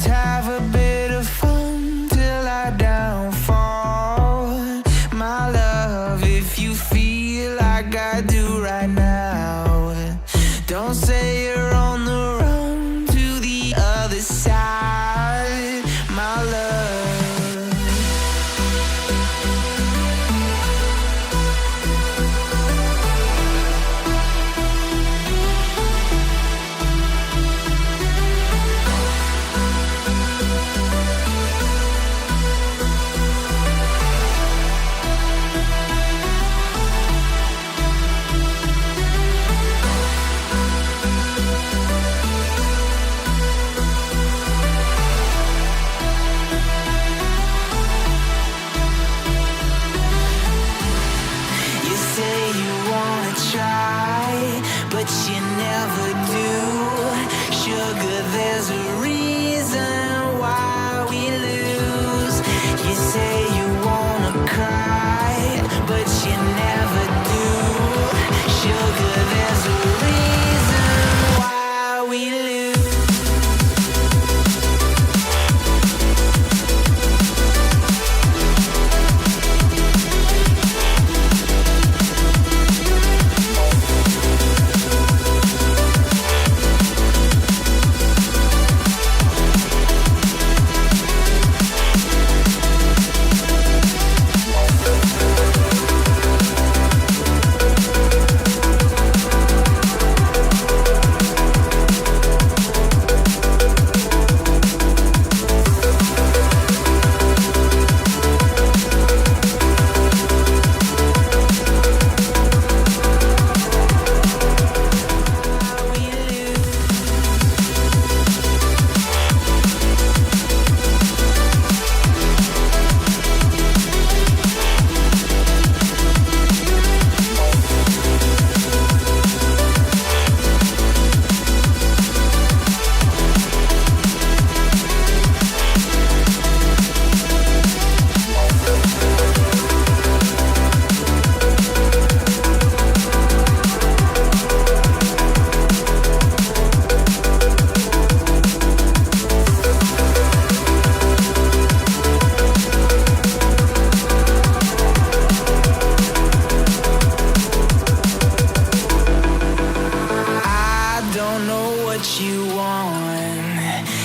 Let's have a bit of fun till I downfall. My love, if you feel like I do right now, don't say you're on the run to the other side, my love. But you never do. Sugar, there's a reason why we lose. You say you wanna cry, but you never do. Sugar, there's a reason why we lose.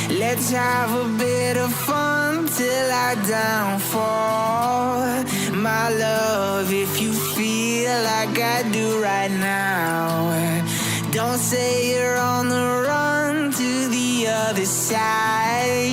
Let's have a bit of fun till I downfall. My love, if you feel like I do right now, don't say you're on the run to the other side.